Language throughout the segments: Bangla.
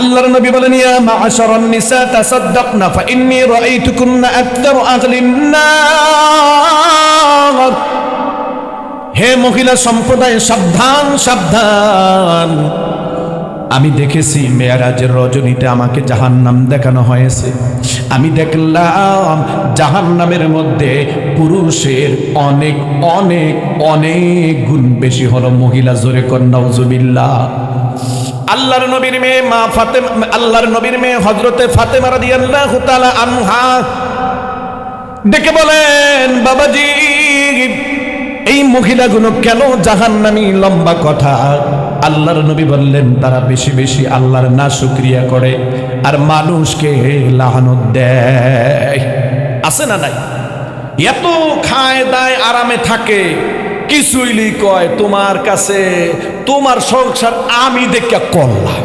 আল্লাহর নবী বলেন, ইয়া মা'আশারান নিসা তাসাদ্দাকনা ফাইন্নী রাআইতুকুন্না আকতার আহলিন নার। হে মহিলা সম্প্রদায়, সাবধান সাবধান, আমি দেখেছি মেরাজের রজনীতে আমাকে জাহান্নাম দেখানো হয়েছে। আমি দেখলাম জাহান্নামের মধ্যে পুরুষের অনেক অনেক অনেক গুণ বেশি হলো মহিলা। জোরে কর নাউজুবিল্লাহ। আল্লাহর নবীর মেয়ে মা ফাতেমা, আল্লাহর নবীর মেয়ে হযরতে ফাতেমা রাদিয়াল্লাহু তাআলা আনহা ডেকে বলেন, বাবাজি এই মহিলাগুলো কেন জাহান্নামী? লম্বা কথা। আল্লাহর নবী বললেন, তারা বেশি বেশি আল্লাহর নাশুকরিয়া করে আর মানুষকে লানত দেয়। আছে না নাই? এত খায় দায় আরামে থাকে, কিছুইলি কয় তোমার কাছে তোমার সংসার আমি দেখে করলাম।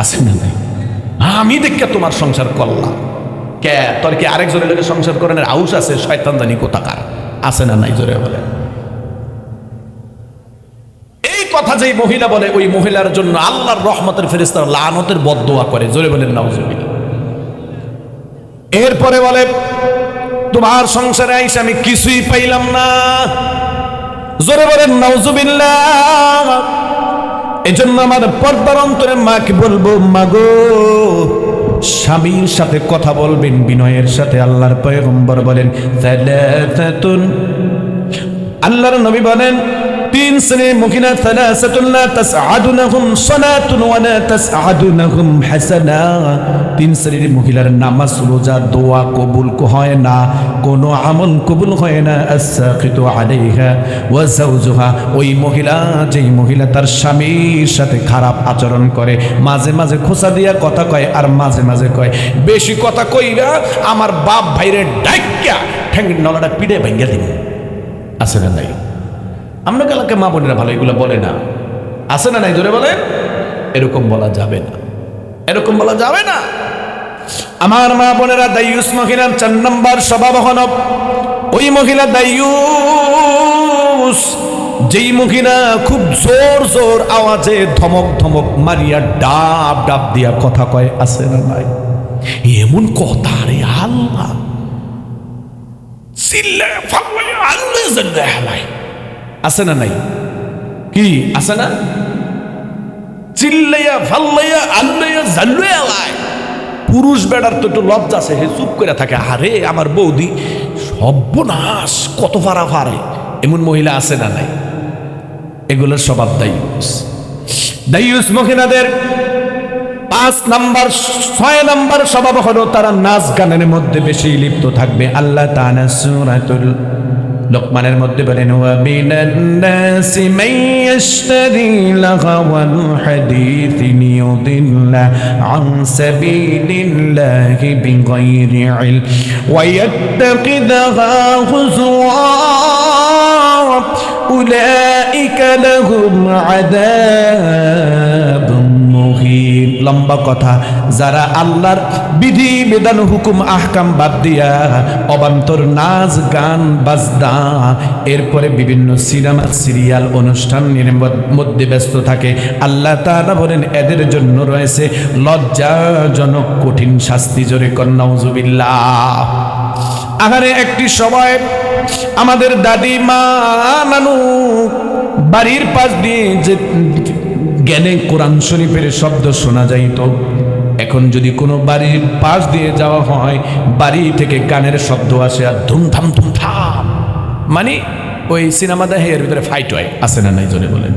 আছে না নাই? আমি দেখে তোমার সংসার করলাম। কে তোর কি আরেকজনের লোকের সংসার করার আউস আছে? শয়তান জানি কোথাকার। আছে না নাই? জোরে বলে। এই কথা যেই মহিলা বলে, ওই মহিলার জন্য আল্লাহর রহমতের ফেরেশতারা লানতের বদদোয়া করে। জোরে বলেন নাউজুবিল্লাহ। এরপরে বলে, তোমার সংসারে আইসা আমি কিছুই পাইলাম না। জোরে বলেন নাউজুবিল্লাহ। এজন্য আমার পর্দার অন্তরে মাকে বলবো, মাগো স্বামীর সাথে কথা বলবেন বিনয়ের সাথে। আল্লাহর পয়গম্বর বলেন, সালাসাতুন, আল্লাহর নবী বলেন, তিন শ্রেণীর মহিলা, সালাসাতুন লা তাসআদুনহুম সালাতুন ওয়া লা তাসআদুনহুম হাসানা। তিন শ্রেণীর মহিলার নামাজ রোজা দোয়া কবুল হয় না, কোনো আমল কবুল হয় না। আসসাকিতু আলাইহা ওয়া যাওজুহা, ওই মহিলা, যেই মহিলা তার স্বামীর সাথে খারাপ আচরণ করে, মাঝে মাঝে খোঁচা দিয়া কথা কয় আর মাঝে মাঝে কয়, বেশি কথা কইরা আমার বাপ ভাইরে ডাইক্কা ঠ্যাঙ্গির নলাটা পিড়ে ভাঙ্গা দিব। আছে না নাই? আমরা কালকে মা বোনেরা ভালো এগুলো বলে না। আছে না নাই? জোরে বলে। এরকম বলা যাবে না, এরকম বলা যাবে না। আমার মা বোনেরা, দাইয়ুস মহিলার 4 নম্বর স্বভাব হল, ওই মহিলা দাইয়ুস, যেই মহিলা খুব জোর জোর আওয়াজে ধমক ধমক মারিয়া ডাব ডাব দিয়া কথা কয়। আছে না নাই? এমন কথা রে আল্লাহ, চিল্লায় ফাল্লায় আল্লাহ জাল্লাহ। আছে না নাই? কি আছে না? চিল্লাইয়া ফাল্লাইয়া আল্লাইয়া জাল্লায়। পুরুষ বেড়ার তো একটু লজ্জা আছে, হে চুপ করে থাকে। আরে আমার বৌদি সর্বনাশ, কত ফারা ফারে, এমন মহিলা আছে না নাই? এগুলোর স্বভাব দাইয়ুস। দাইয়ুস মহিলাদের 5 নম্বর 6 নম্বর স্বভাব হলো তারা নাচ গানের মধ্যে বেশি লিপ্ত থাকবে। আল্লাহ তাআলা সূরাতুল লোকমানের মধ্যে বলেন, ওয়া মিনান নাসি মান ইয়াশতারি লাগাওয়াল হাদিসি লিয়ুদিল্লা আন সাবিলিল্লাহি বিগাইরি ইলম ওয়া ইয়াত্তাখিযহা হুজুয়া উলাইকা লাহুম আযাবুম মুহিন। লম্বা কথা। যারা আল্লাহর বিধি বিধান হুকুম আহকাম বাদ দিয়া অবান্তর নাচ গান বাজনা, এরপরে বিভিন্ন সিনেমা সিরিয়াল অনুষ্ঠানের মধ্যে ব্যস্ত থাকে, আল্লাহ তাআলা বলেন এদের জন্য রয়েছে লজ্জাজনক কঠিন শাস্তি। জোরে কর নাউজুবিল্লাহ। আহারে একটি সময় আমাদের দাদি মা নানু বাড়ির পাশ দিয়ে যে গেলে কোরআন শরীফের শব্দ শোনা যাইত। এখন যদি কোনো বাড়ির পাশ দিয়ে যাওয়া হয়, বাড়ি থেকে গানের শব্দ আসে আর ধুমধাম ধুমধাম, মানে ওই সিনেমা দেখে এর ভিতরে ফাইট হয়। আছে না নাই? জোরে বলেন।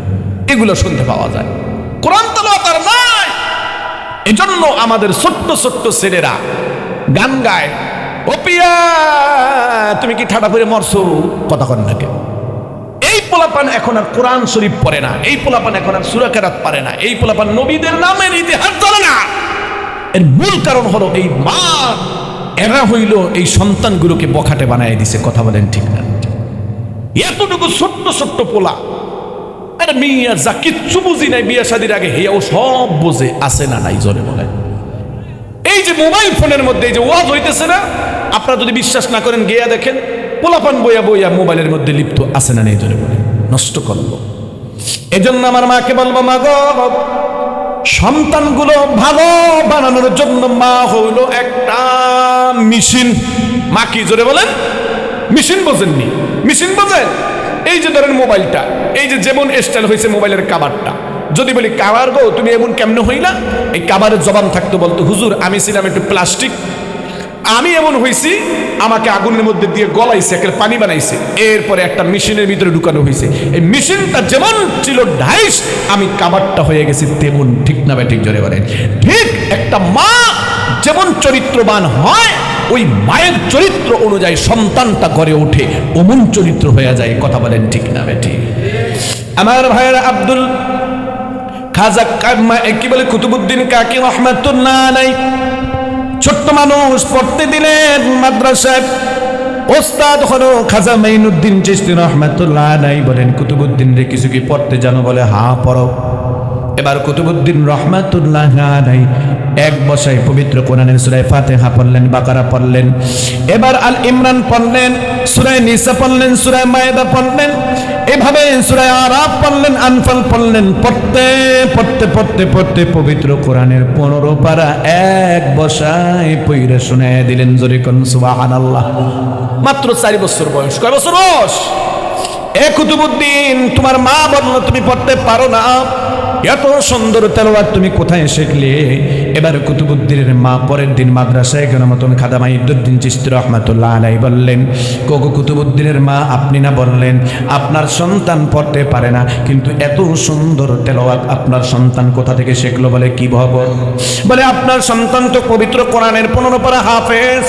এগুলো শুনতে পাওয়া যায়। কোরআন তেলাওয়াত আর নাই। এজন্য আমাদের ছোট্ট ছোট্ট ছেলেরা গান গায়, ও পিয়া তুমি কি ঠাডা পরে মরছো, কথা কন না কেন? এই পোলাপান এখন আর কোরআন শরীফ পড়ে না, এই পোলাপান এখন আর সূরা কেরাত পারে না, এই পোলাপান নবীদের নামের ইতিহাস জানে না। এর মূল কারণ হলো এই মা, এরা হইল এই সন্তানগুলোকে বখাটে বানায় দিছে। কথা বলেন ঠিক না? এতটুকু ছোট্ট ছোট্ট পোলা, আরে মিয়া যা কিচ্ছু বুঝি নাই বিয়া শাদির আগে, হেয়াও সব বোঝে। আছে না নাই? জোরে বলেন। এই যে মোবাইল ফোনের মধ্যে এই যে ওয়াজ হইতেছে না, আপনারা যদি বিশ্বাস না করেন গিয়া দেখেন, পোলাপান বইয়া বইয়া মোবাইলের মধ্যে লিপ্ত। আছে না নেই? জোরে বলেন। নষ্ট করলো। এজন্য আমার মাকে বলবো, মা গো সন্তানগুলো ভালো বানানোর জন্য মা হইল একটা মেশিন। মা কি, জোরে বলেন? মেশিন বোঝেননি? মেশিন বোঝেন? এই যে ধরেন মোবাইলটা, এই যে যেমন স্টাইল হয়েছে মোবাইলের কাভারটা, যদি বলি কাভার গো তুমি এমন কেমনে হইলা, এই কাভারের জবান থাকতো বলতো হুজুর আমি ছিলাম একটু প্লাস্টিক, আমি এমন হয়েছি, আমাকে আগুনের মধ্যে দিয়ে গলাইছে, একটা পানি বানাইছে, এরপরে একটা মেশিনের ভিতরে ঢুকানো হয়েছে। এই মেশিনটা যেমন ছিল ঢাইস, আমি কাভারটা হয়ে গেছি তেমন। ঠিক না ঠিক? জোরে বলেন। ঠিক একটা মা যেমন চরিত্রবান হয়, ওই মায়ের চরিত্র অনুযায়ী সন্তানটা গড়ে ওঠে, অমন চরিত্র হয়ে যায়। কথা বলেন ঠিক না ঠিক? আমার ভাইয়েরা, আব্দুল খাজা কি বলে কুতুবউদ্দিন কাকি রহমাতুল্লাহ আলাইহি ছোট্ট মানুষ পড়তে দিলেন মাদ্রাসায়। ওস্তাদ হলো খাজা মাইনুদ্দিন চিশতি রহমাতুল্লাহ আলাইহি। বলেন কুতুবউদ্দিন রে কিছু কি পড়তে জানো? বলে হ্যাঁ পড়ো। এবার কুতুবউদ্দিন রহমাতুল্লাহ আলাইহি এক বসায় পবিত্র কোরআনের সূরা ফাতিহা পড়লেন, বাকারা পড়লেন, এবার আল ইমরান পড়লেন, সূরা নিসা পড়লেন, সূরা মায়েদা পড়লেন, এভাবে সূরা আরাফ পড়লেন, আনফাল পড়লেন। পড়তে পড়তে পড়তে পড়তে পবিত্র কোরআনের 15 পারা এক বসায় পইরা শুনায় দিলেন। জোরে কোন সুবহানাল্লাহ। মাত্র 4 বছর বয়স। কয় বছর বয়স? এ কুতুবউদ্দিন, তোমার মা বলল তুমি পড়তে পারো না, এত সুন্দর তেলাওয়াত তুমি কোথায় শিখলে? এবার কুতুবউদ্দিনের মা পরের দিন মাদ্রাসায় গেল। মতন খাজা মাইনুদ্দিন চিশতি রহমাতুল্লাহ আলাইহি বললেন, কোকো কুতুবউদ্দিনের মা আপনি না বললেন আপনার সন্তান পড়তে পারে না, কিন্তু এত সুন্দর তেলাওয়াত আপনার সন্তান কোথা থেকে শিখলো? বলে কি খবর? বলে আপনার সন্তান তো পবিত্র কোরআনের 15 পারা হাফেজ।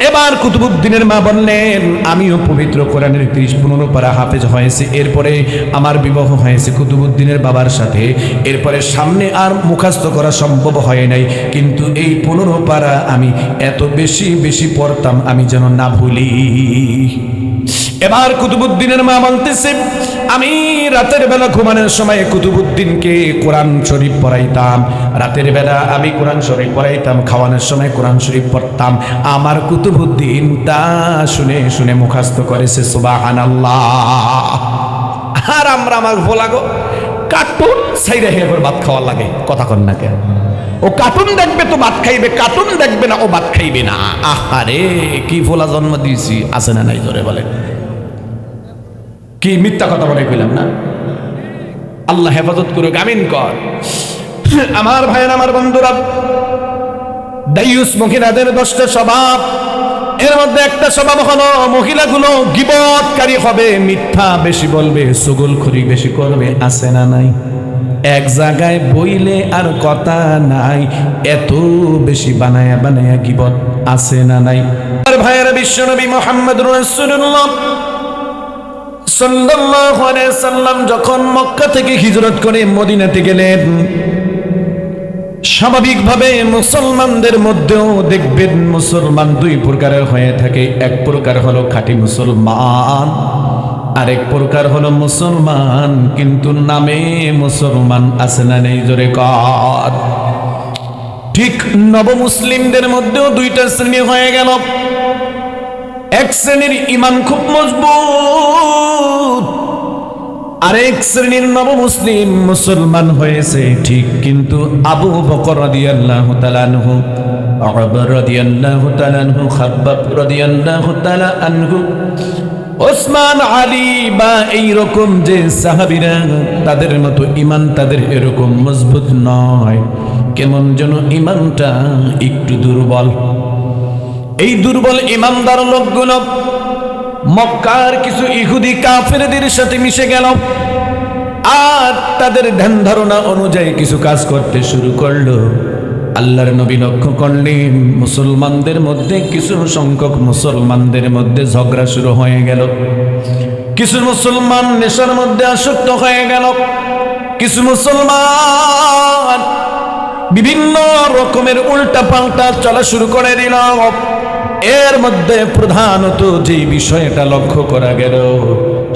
এবার কুতুবউদ্দিনের মা বললেন, আমিও পবিত্র কোরআনের 30-15 পারা হাফেজ হয়েছে, এরপরে আমার বিবাহ হয়েছে কুতুবউদ্দিনের বাবার সাথে, এরপরে সামনে আর মুখস্থ করা সম্ভব হয় নাই, কিন্তু এই 15 পারা আমি এত বেশি বেশি পড়তাম আমি যেন না ভুলি। এবার কুতুবউদ্দিনের মা বলতেছে, আমি রাতের বেলা ঘুমানোর সময় কুতুবউদ্দিনকে কোরআন শরীফ পড়াইতাম, রাতের বেলা আমি কোরআন শরীফ পড়াইতাম, খাওয়ানোর সময় কোরআন শরীফ পড়তাম। আমার কুতুবউদ্দিন তা শুনে শুনে মুখস্থ করেছে। সুবহানাল্লাহ। আর আমরা আমার ভোলাগো কার্টুন সাইডে হেয়ে ভাত খাওয়ার লাগে। কথা কন না কেন? ও কার্টুন দেখবে তো ভাত খাইবে, কার্টুন দেখবে না ও ভাত খাইবে না। আহারে কি ভোলা জন্ম দিয়েছি, আছে না নাই? জোরে বলে। কি মিথ্যা কথা বলে কইলাম না? আল্লাহ হেফাজত করুক, আমিন কর। আমার ভাইয়ের, আমার বন্ধুরা, দায়ুস মহিলাদের 10টা স্বভাব, এর মধ্যে একটা স্বভাব হলো মহিলাগুলো গীবতকারী হবে, মিথ্যা বেশি বলবে, চুগলখড়ি বেশি করবে। আছে না নাই? এক জায়গায় বইলে আর কথা নাই, এত বেশি বানায়া বানায়া গীবত। আছে না নাই? আর ভাইয়েরা, বিশ্বনবী মুহাম্মদুর রাসূলুল্লাহ সাল্লাল্লাহু আলাইহি সাল্লাম যখন মক্কা থেকে হিজরত করে মদিনাতে গেলেন, স্বাভাবিকভাবে মুসলমানদের মধ্যেও দেখবেন মুসলমান 2 প্রকারের হয়ে থাকে। এক প্রকার হলো খাঁটি মুসলমান, আরেক প্রকার হলো মুসলমান কিন্তু নামে মুসলমান। আছে না নেই? জোরে কর। ঠিক নবমুসলিমদের মধ্যেও 2টা শ্রেণী হয়ে গেল। এক শ্রেণীর ঈমান খুব মজবুত, আরেক শ্রেণীর নবমুসলিম মুসলমান হয়েছে ঠিক, কিন্তু আবু বকর রাদিয়াল্লাহু তাআলা আনহু, উমর রাদিয়াল্লাহু তাআলা আনহু, খাব্বাব রাদিয়াল্লাহু তাআলা আনহু, ওসমান, আলী বা এইরকম যে সাহাবীরা, তাদের মতো ঈমান তাদের এরকম মজবুত নয়। কেমন যেন ঈমানটা একটু দুর্বল। এই দুর্বল ঈমানদার লোকগুলো মক্কার কিছু ইহুদি কাফেরদের সাথে মিশে গেল, আর তাদের ধ্যান ধারণা অনুযায়ী কিছু কাজ করতে শুরু করলো। আল্লাহর নবী লক্ষ্য করলেন মুসলমানদের মধ্যে কিছু সংখ্যক মুসলমানদের মধ্যে ঝগড়া শুরু হয়ে গেল। কিছু মুসলমান নেশার মধ্যে আসক্ত হয়ে গেল, কিছু মুসলমান বিভিন্ন রকমের উল্টা পাল্টা চলা শুরু করে দিল। এর মধ্যে প্রধানত যে বিষয়টা লক্ষ্য করা গেল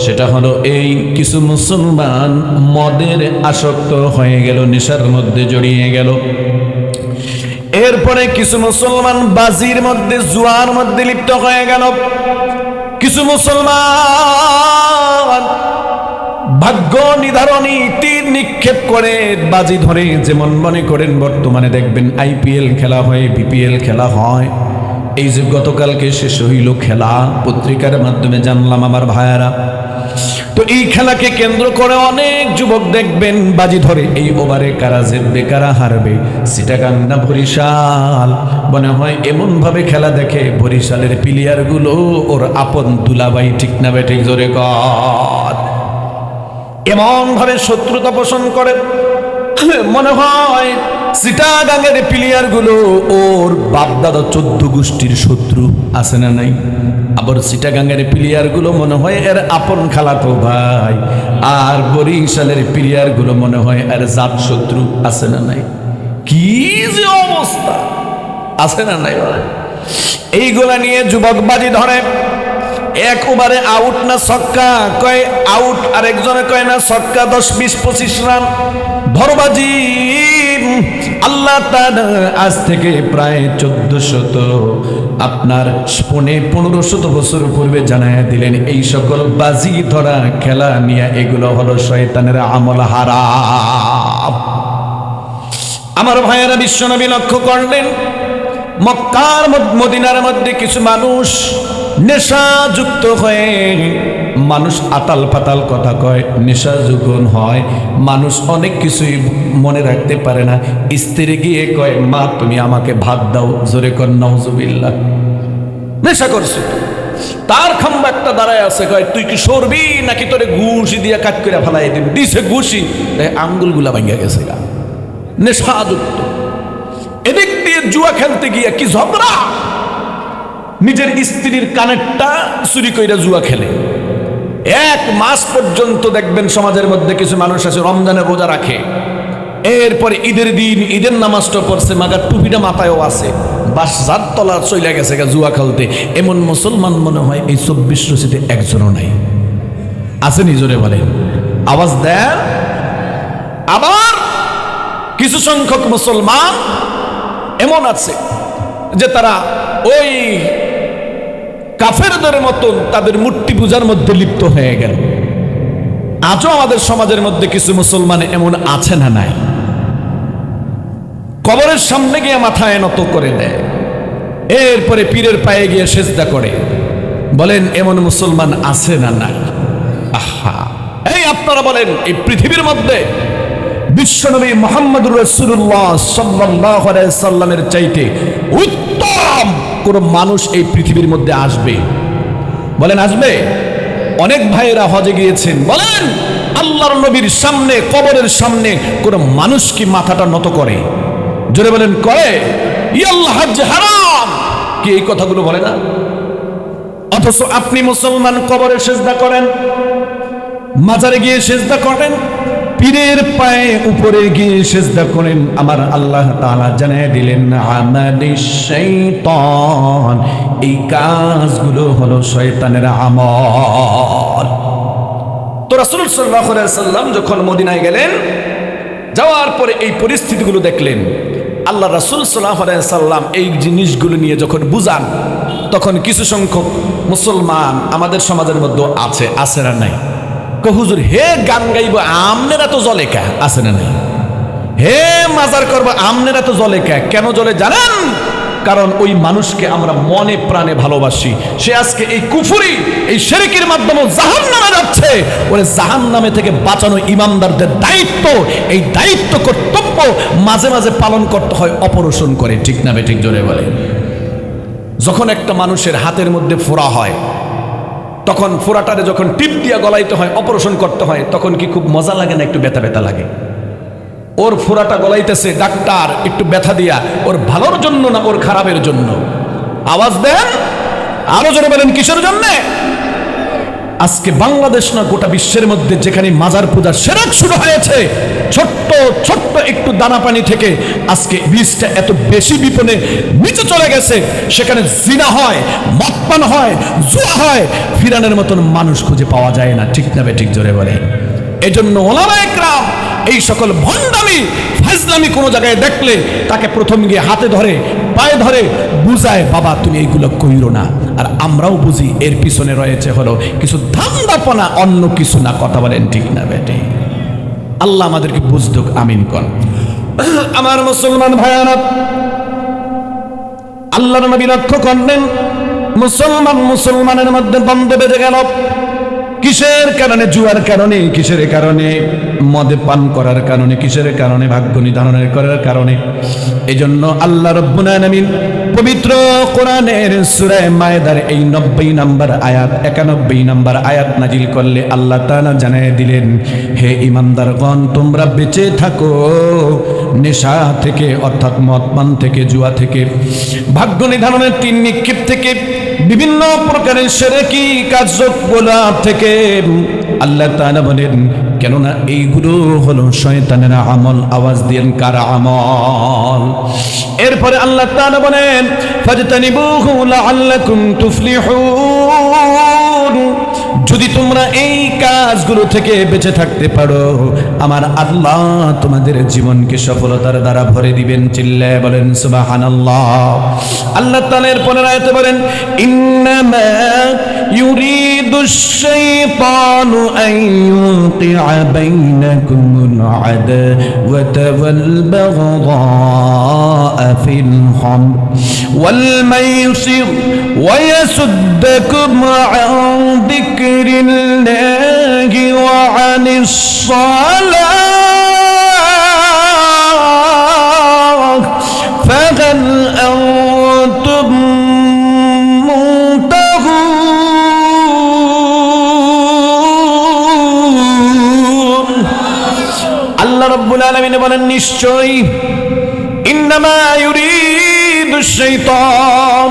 সেটা হলো এই কিছু মুসলমান মদের আসক্ত হয়ে গেল, নেশার মধ্যে জড়িয়ে গেল। এরপরে কিছু মুসলমান বাজির মধ্যে, জুয়ার মধ্যে লিপ্ত হয়ে গেল। কিছু মুসলমান ভাগ্য নির্ধারণী তীর নিক্ষেপ করে বাজি ধরে, যেমন মনে করেন বর্তমানে দেখবেন আইপিএল খেলা হয়, বিপিএল খেলা হয়। এই যে গতকালকে শেষ হইল খেলা, পত্রিকার মাধ্যমে জানলাম আমার ভাইয়ারা। তো এই খেলাকে কেন্দ্র করে অনেক যুবক দেখবেন বাজি ধরে, এই ওভারে কারা জিতবে কারা হারবে। চিটাগাং না বরিশাল, মনে হয় এমন ভাবে খেলা দেখে বরিশালের প্লেয়ার গুলো ওর আপন দুলাভাই, ঠিক না বেঠিক জোরে কর। এমন ভাবে শত্রুতা পোষণ করে, মনে হয় চিটাগাংয়ের প্লেয়ার গুলো ওর বাপদাদা 14 গোষ্ঠীর শত্রু, আছে না নাই? আবার চিটাগাংয়ের প্লেয়ার গুলো মনে হয় এর আপন খালাতো ভাই, আর বরিশালের প্লেয়ার গুলো মনে হয় এর জাত শত্রু, আছে না নাই? কি যে অবস্থা, আছে না নাই? এইগুলা নিয়ে যুবক বাজি ধরে। এক ওভারে আউট না ছক্কা, কয় আউট, আর একজনে কয় না ছক্কা, 10, 20, 25 রান ধরবাজি। আল্লাহ তাআলা আজ থেকে প্রায় 1400 আপনার 1500 বছর পূর্বে জানায়া দিলেন, এই সকল বাজি ধরা খেলা নিয়ে এগুলো হলো শয়তানের আমল, হারাম। আমার ভাইয়েরা, বিশ্বনবী লক্ষ্য করলেন মক্কার মদিনার মধ্যে কিছু মানুষ নেশাযুক্ত হয়ে, মানুষ আতাল পাতাল কথা কয়, নেশা যখন হয় মানুষ অনেক কিছুই মনে রাখতে পারে না। স্ত্রী গিয়ে কয়, মা তুমি আমাকে ভাত দাও, জোরে কর নাউজুবিল্লাহ। নেশা করছে, তার খাম্বা একটা দাঁড়ায় আছে, কয় তুই কি সরবি নাকি তোরে ঘুষি দিয়া কাট করে ফেলাই দিবি। দিছে ঘুষি, আঙ্গুলগুলা ভাঙ্গা গেছে গা, নেশাযুক্ত। এদিক দিয়ে জুয়া খেলতে গিয়ে কি ঝগড়া, নিজের স্ত্রীর কানেরটা চুরি কইরা জুয়া খেলে। 1 মাস পর্যন্ত দেখবেন সমাজের মধ্যে কিছু মানুষ আছে রমজানের রোজা রাখে, এরপরে ঈদের দিন ঈদের নামাজটা পড়ছে, মাগার টুপিটা মাথায়ও আছে, বাস যার তলা চলে গেছে জুয়া খেলতে। এমন মুসলমান মনে হয় এই 24 রশিতে একজনও নাই, আছে নিজরে বলেন, আওয়াজ দেন। আবার কিছু সংখ্যক মুসলমান এমন আছে যে তারা ওই কাফেরদের মতন তাদের মূর্তি পূজার মধ্যে লিপ্ত হয়ে গেল। আজও আমাদের সমাজের মধ্যে কিছু মুসলমান এমন আছে না নাই? কবরের সামনে গিয়ে মাথায় নত করে দেয়, এরপরে পীরের পায়ে গিয়ে সেজদা করে। বলেন এমন মুসলমান আছে না নাই? আহা, এই আপনারা বলেন, এই পৃথিবীর মধ্যে বিশ্বনবী মুহাম্মদুর রাসূলুল্লাহ সাল্লাল্লাহু আলাইহি সাল্লামের চাইতে উত্তম কোন মানুষ এই পৃথিবীর মধ্যে আসবে? বলেন আসবে? অনেক ভাইয়েরা হজে গিয়েছেন, বলেন আল্লাহর নবীর সামনে, কবরের সামনে কোন মানুষ কি মাথাটা নত করে? জোরে বলেন করে? ইয়াল্লাহ হজ হারাম, কি এই কথাগুলো বলে না? অথচ আপনি মুসলমান কবরে সেজদা করেন, মাজারে গিয়ে সেজদা করেন, পীরের পায়ে উপরে গিয়ে সেজদা করেন। আমার আল্লাহ তাআলা জানিয়ে দিলেন আমালিশ শাইতান, এই কাজগুলো হলো শয়তানের আমল। তো রাসূল সাল্লাল্লাহু আলাইহি সাল্লাম যখন মদিনায় গেলেন, যাওয়ার পরে এই পরিস্থিতিগুলো দেখলেন। আল্লাহ রাসূল সাল্লাল্লাহু আলাইহি সাল্লাম এই জিনিসগুলো নিয়ে যখন বুঝান, তখন কিছু সংখ্যক মুসলমান আমাদের সমাজের মধ্যে আছে না নাই? হুজুর হে গান গাইব আমনেরা তো জলে কা, আছে না নাই? হে মাজার করবো আমনেরা তো জলে কা, কেন জলে জানেন? কারণ ওই মানুষকে আমরা মনে প্রাণে ভালোবাসি। সে আজকে এই কুফরি, এই শিরকের মাধ্যমে জাহান্নামে যাচ্ছে। ওরে জাহান্নামে থেকে বাঁচানো ইমানদারদের দায়িত্ব, এই দায়িত্ব কর্তব্য মাঝে মাঝে পালন করতে হয় অপারেশন করে, ঠিক না বেঠিক জোরে বলে? যখন একটা মানুষের হাতের মধ্যে ফোড়া হয়, তখন ফোড়াটারে যখন টিপ দিয়া গলাইতে হয়, অপারেশন করতে হয়, তখন কি খুব মজা লাগে না? একটু ব্যথা ব্যথা লাগে। ওর ফোড়াটা গলাইতেছে ডাক্তার একটু ব্যথা দিয়া, ওর ভালোর জন্য না ওর খারাপের জন্য? আওয়াজ দেন, আরো জোরে বলেন কিসের জন্য? আজকে বাংলাদেশ না গোটা বিশ্বের মধ্যে যেখানে মাজার পূজা সেরাক শুরু হয়েছে, ছোট্ট ছোট্ট একটু দানা পানি থেকে আজকে বীজটা এত বেশি বিপণে নিচে চলে গেছে। সেখানে জিনা হয়, মদপান হয়, জুয়া হয়, ফিরানের মতন মানুষ খুঁজে পাওয়া যায় না, ঠিক না বেঠিক জোরে বলে? এজন্য ওলামায়ে কেরাম এই সকল ভণ্ডামি ফাজলামি কোনো জায়গায় দেখলে তাকে প্রথম গিয়ে হাতে ধরে, পায়ে ধরে, বুঝায় বাবা তুমি এইগুলো কইরো না, আর আমরাও বুঝি এর পিছনে রয়েছে হলো কিছু ধান্দাপনা, অন্য কিছু না। কথা বলেন ঠিক না বেটে? আল্লাহ আমাদেরকে বুঝদুক, আমিন কর। আমার মুসলমান ভাইয়ারা, আল্লাহর নবী লক্ষ্য করলেন মুসলমানের মধ্যে দ্বন্দ্ব বেজে গেল। কিসের কারণে? জুয়ার কারণে। কিসের কারণে? মদে পান করার কারণে। কিসের কারণে? ভাগ্য নির্ধারণের করার কারণে। এজন্য আল্লাহ রাব্বুল আলামিন পবিত্র কোরআনের সূরা মায়েদার এই 90 নম্বর আয়াত, 91 নম্বর আয়াত নাজিল করলে আল্লাহ তাআলা জানিয়ে দিলেন, হে ঈমানদারগণ, তোমরা বেঁচে থাকো নেশা থেকে, অর্থাৎ মদ পান থেকে, জুয়া থেকে, ভাগ্য নির্ধারণের তিন নিক্ষেপ থেকে, বিভিন্ন প্রকারের শিরকি কার্যকলাপ থেকে। আল্লাহ তাআলা বলেন, কেননা এইগুলো হলো শয়তানের আমল। আওয়াজ দিয়েন, কার আমল? এরপরে আল্লাহ তাআলা বলেন, ফাজতানিবুহু লাআল্লাকুম তুফলিহুন। যদি তোমরা এই কাজগুলো থেকে বেঁচে থাকতে পারো, আমার আল্লাহ তোমাদের জীবনকে সফলতার দ্বারা ভরে দিবেন। চিল্লায়ে বলেন সুবহানাল্লাহ। আল্লাহ তাআলা এর পরের আয়াতে বলেন, ইন্নামা ইউরিদুশ শাইতানু আন ইউকিআ বাইনাকুমুল আদাওয়াতা ওয়াল বাগদাআ ফিল খামর ওয়াল মাইসির ওয়া ইয়াসুদ্দাকুম আন যিকরিল্লাহি ওয়া আনিস সালাহ ফাহাল আনতুম মুনতাহুন। আল্লাহ রাব্বুল আলামিন বলেন, নিশ্চয়ই ইন্নামা ইউরিদুশ শাইতান,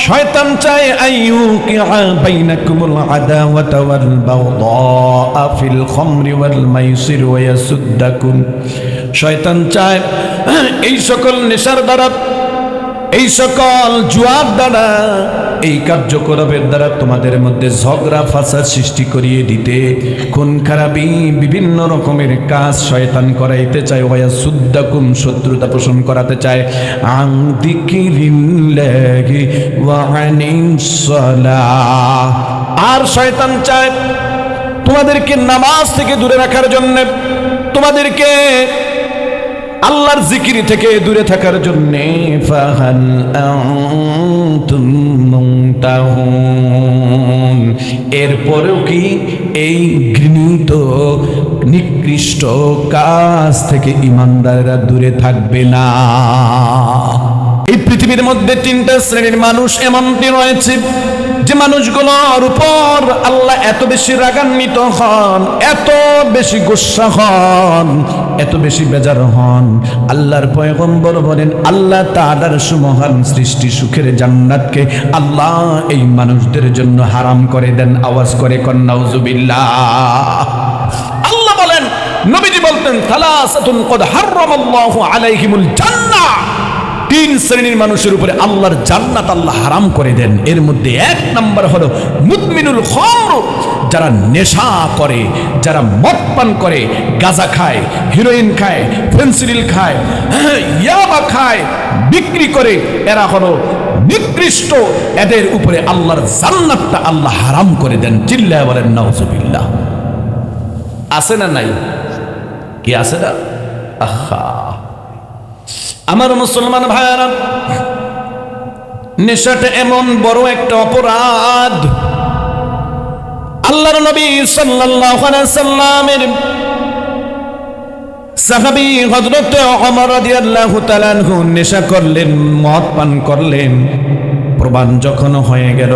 শয়তান চায় আইয়ুকিআ বাইনাকুমুল আদাওয়াতা ওয়াল বাগদাআ ফিল খামরি ওয়াল মাইসির ওয়া ইয়াসুদ্দাকুম। শয়তান চায় এই সকল নেশার দ্বারা, এই সকল জুয়ার দ্বারা, এই কার্যকলাপের দ্বারা তোমাদের মধ্যে ঝগড়া ফাসাদ সৃষ্টি করিয়ে দিতে, খুন খারাপি, বিভিন্ন রকমের কাজ শয়তান করাইতে চায়। ওয়া সুদ্দাকুম, শত্রুতা পোষণ করাতে চায়। আন যিকরিল্লাহি ওয়া আনিস সালাহ, আর শয়তান চায় তোমাদেরকে নামাজ থেকে দূরে রাখার জন্য, তোমাদেরকে আল্লাহর জিকির থেকে দূরে থাকার জন্য। ফাহাল আনতুম মুনতাহুন, এরপরেও কি এই ঘৃণিত নিকৃষ্ট কাজ থেকে ঈমানদাররা দূরে থাকবে না? এই পৃথিবীর মধ্যে তিনটা শ্রেণীর মানুষ এমনটি রয়েছে যে মানুষগুলোর উপর আল্লাহ এত বেশি রাগান্বিত হন, এত বেশি গুসা হন, এত বেশি বেজার হন। আল্লাহর পয়গম্বর বলেন, আল্লাহ তাআলার সুমহান সৃষ্টি সুখের জান্নাতকে আল্লাহ এই মানুষদের জন্য হারাম করে দেন। আওয়াজ করে কোন নাউজুবিল্লাহ। আল্লাহ বলেন, নবীজি বলতেন, সালাসাতুন ক্বাদ হারামাল্লাহু আলাইহিমুল জান্নাহ, তিন শ্রেণীর মানুষের উপরে আল্লাহর জান্নাত আল্লাহ হারাম করে দেন। এর মধ্যে এক নাম্বার হলো মুদমিনুল খামর, যারা নেশা করে, যারা মদ পান করে, গাঁজা খায়, হিরোইন খায়, ফেন্সিডিল খায়, ইয়াবা খায়, বিক্রি করে, এরা হলো নিকৃষ্ট। এদের উপরে আল্লাহর জান্নাতটা আল্লাহ হারাম করে দেন। চিল্লায় বলেন নাউজুবিল্লাহ। আছে না নাই? কি আছে না? আহা, আমার মুসলমান ভাইয়ারা, নেশাটা এমন বড় একটা অপরাধ। আল্লাহর নবী সাল্লাল্লাহু আলাইহি সাল্লামের সাহাবী হযরত ওমর রাদিয়াল্লাহু তাআলা আনহু নেশা করলেন, মদ পান করলেন। প্রমাণ যখন হয়ে গেল,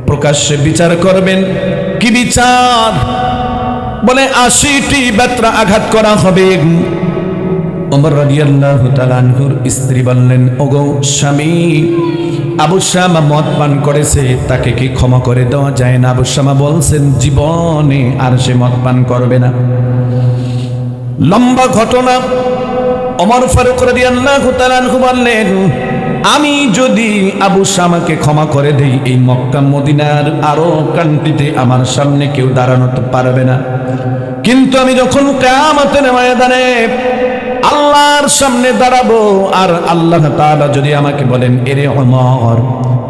প্রকাশ্যে বিচার করবেন। কি বিচার? বলে 80টি বেত্রা আঘাত করা হবে। ওমর রাদিয়াল্লাহু তাআলা আনহুর স্ত্রী বললেন, ওগো স্বামী, আবু শামা মদ পান করেছে, তাকে কি ক্ষমা করে দেওয়া যায় না? আবু শামা বলছেন, জীবনে আর সে মদ পান করবে না। লম্বা ঘটনা। ওমর ফারুক রাদিয়াল্লাহু তাআলা আনহু বললেন, আমি যদি আবু শামাকে ক্ষমা করে দেই, এই মক্কা মদিনার আরো কান্ট্রিতে আমার সামনে কেউ দাঁড়ানো পারবে না। কিন্তু আমি যখন কিয়ামতের ময়দানে আল্লাহর সামনে দাঁড়াবো, আর আল্লাহ তাআলা যদি আমাকে বলেন, এরে ওমর,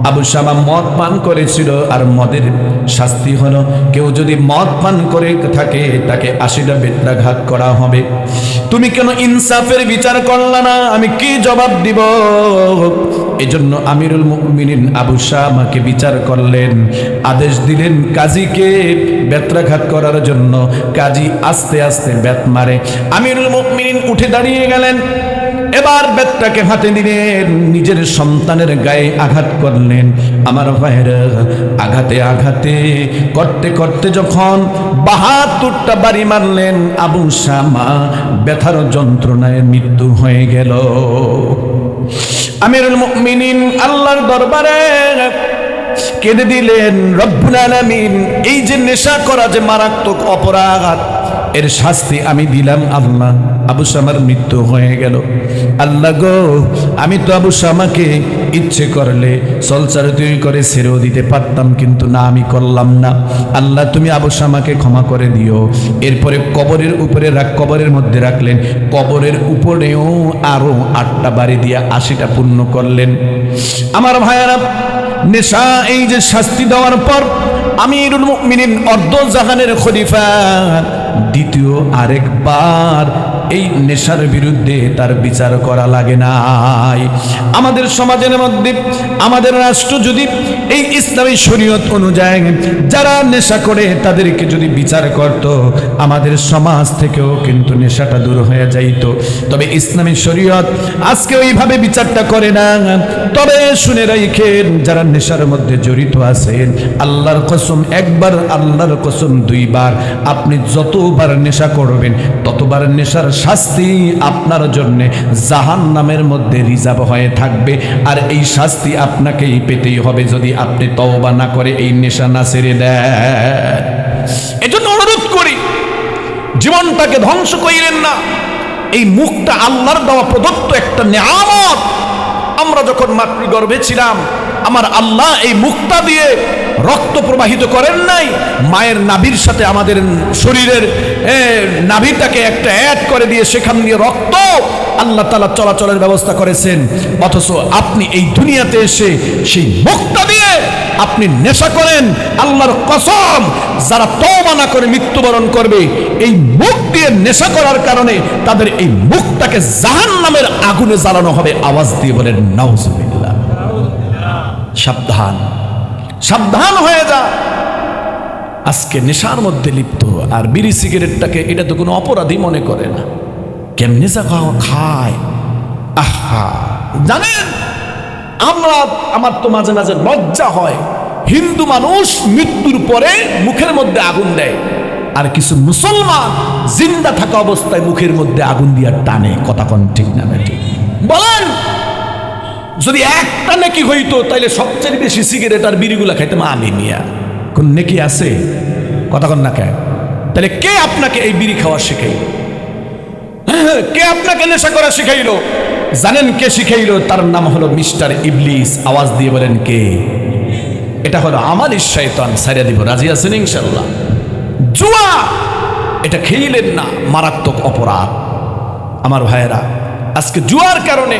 আবু শামা মদ পান করেছিল, আর মদের শাস্তি হলো কেউ যদি মদ পান করে থাকে তাকে 80টা বেত্রাঘাত করা হবে। তুমি কেন ইনসাফের বিচার করলা না? আমি কি জবাব দিব? এজন্য আমিরুল মুমিনিন আবু শামাকে বিচার করলেন, আদেশ দিলেন কাজীকে বেত্রাঘাত করার জন্য। কাজী আস্তে আস্তে বেত মারে, আমিরুল মুমিনিন উঠে দাঁড়িয়ে গেলেন। এবার বেতটাকে হাতে নিলেন, নিজের সন্তানের গায়ে আঘাত করলেন। আমার ভাইরা, আঘাতে আঘাতে করতে করতে যখন 72টা বাড়ি মারলেন, আবু শামা ব্যথার যন্ত্রণায় মৃত্যু হয়ে গেল। আমিরুল মুমিনিন আল্লাহর দরবারে কেঁদে দিলেন, রব্বুল আলামিন, এই যে নেশা করা যে মারাত্মক অপরাধ, এর শাস্তি আমি দিলাম আল্লাহ। আবু শামার মৃত্যু হয়ে গেল। আল্লাহ গো, আমি তো আবু শামাকে ইচ্ছে করলে সলসার তৈরি করে ছেড়েও দিতে পারতাম, কিন্তু না, আমি করলাম না। আল্লাহ তুমি আবু শামাকে ক্ষমা করে দিও। এরপরে কবরের উপরে কবরের মধ্যে রাখলেন, কবরের উপরেও আরো 8টা বাড়ি দিয়ে 80টা পূর্ণ করলেন। আমার ভাইয়ারা, নেশা এই যে শাস্তি দেওয়ার পর আমিরুল মুমিনিন অর্ধ জাহানের খলিফা দ্বিতীয় আরেকবার এই নেশার বিরুদ্ধে তার বিচার করা লাগে নাই। আমাদের সমাজের মধ্যে, আমাদের রাষ্ট্র যদি এই ইসলামী শরীয়ত অনুযায়ী যারা নেশা করে তাদেরকে যদি বিচার করত, আমাদের সমাজ থেকেও কিন্তু নেশাটা দূর হয়ে যাইত। তবে ইসলামী শরীয়ত আজকে ওইভাবে বিচারটা করে না। তবে শুনে রাখেন, যারা নেশার মধ্যে জড়িত আছেন, আল্লাহর কসম একবার, আল্লাহর কসম 2 বার, আপনি যতবার নেশা করবেন ততবার নেশার শাস্তি আপনার জন্য জাহান্নামের মধ্যে রিজার্ভ হয়ে থাকবে। আর এই শাস্তি আপনাকেই পেতেই হবে যদি আপনি তওবা না করে এই নেশা না ছেড়ে দেন। এজন্য অনুরোধ করি, জীবনটাকে ধ্বংস করিলেন না। এই মুখটা আল্লাহর দেওয়া প্রদত্ত একটা নিয়ামত। আমরা যখন মাতৃগর্ভে ছিলাম, আমার আল্লাহ এই মুখটা দিয়ে রক্ত প্রবাহিত করেন নাই, মায়ের নাভির সাথে আমাদের শরীরের নাভিটাকে একটা অ্যাড করে দিয়ে সেখান দিয়ে রক্ত আল্লাহ তাআলা চলাচলের ব্যবস্থা করেছেন। অথচ আপনি এই দুনিয়াতে এসে সেই মুখটা দিয়ে আপনি নেশা করেন। আল্লাহর কসম, যারা তওবা না করে মৃত্যুবরণ করবে এই মুখ দিয়ে নেশা করার কারণে, তাদের এই মুখটাকে জাহান্নামের আগুনে জ্বালানো হবে। আওয়াজ দিয়ে বলেন নাউজুবিল্লাহ। সাবধান, সাবধান হয়ে যা। আজকে নেশার মধ্যে লিপ্ত, আর বিড়ি সিগারেটটাকে এটা তো কোনো অপরাধী মনে করে না। কেমনে যা খায়, আহা! জানেন, আমার তো মাঝে মাঝে লজ্জা হয়, হিন্দু মানুষ মৃত্যুর পরে মুখের মধ্যে আগুন দেয়, আর কিছু মুসলমান জিন্দা থাকা অবস্থায় মুখের মধ্যে আগুন দিয়া টানে। কথা কোন ঠিক না ঠিক বলেন? যদি একটা নেকি হইতো তাইলে সবচেয়ে বেশি সিগারেট আর বিড়িগুলা খাইতাম আমি। মিয়া, কোন নেকি আছে? কথা কোন না কে? তাহলে কে আপনাকে এই বিড়ি খাওয়া শিখাইল? কে আপনাকে নেশা করা শিখাইলো? জানেন কে শিখাইলো? তার নাম হলো মিস্টার ইবলিস। আওয়াজ দিয়ে বলেন কে? এটা হলো আমালিস শয়তান। সারিয়া দিব, রাজি আছেন ইনশাআল্লাহ? জুয়া এটা খেইলেন না, মারাত্মক অপরাধ। আমার ভাইয়েরা, আজকে জুয়ার কারণে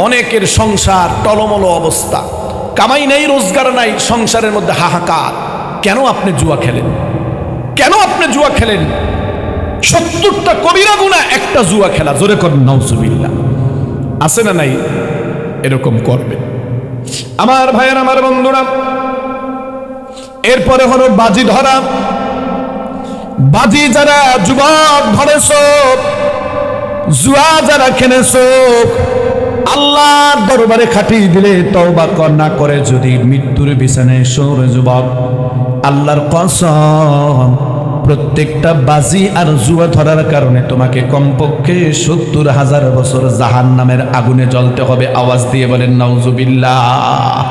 অনেকের সংসার টলমল অবস্থা, কামাই নাই, রোজগার নাই, সংসারের মধ্যে হাহাকার। কেন আপনি জুয়া খেলেন? কেন আপনি জুয়া খেলেন? 70টা কবিরা গুনাহ একটা জুয়া খেলা। জোরে কর নাউজুবিল্লাহ। আছে না নাই? এরকম করবে। আমার ভাইয়ের, আমার বন্ধুরা, এরপরে হলো বাজি ধরা। বাজি যারা যুবক ধরেছ, জুয়া যারা খেলেছ, আল্লাহর দরবারে খাটিয়ে দিলে তওবা না করে যদি মৃত্যুর বিছানায় শোয় যুবক, আল্লাহর কসম, প্রত্যেকটা বাজি আর জুয়া ধরার কারণে তোমাকে কমপক্ষে 70,000 বছর জাহান্নামের আগুনে জ্বলতে হবে। আওয়াজ দিয়ে বলেন নাউজুবিল্লাহ।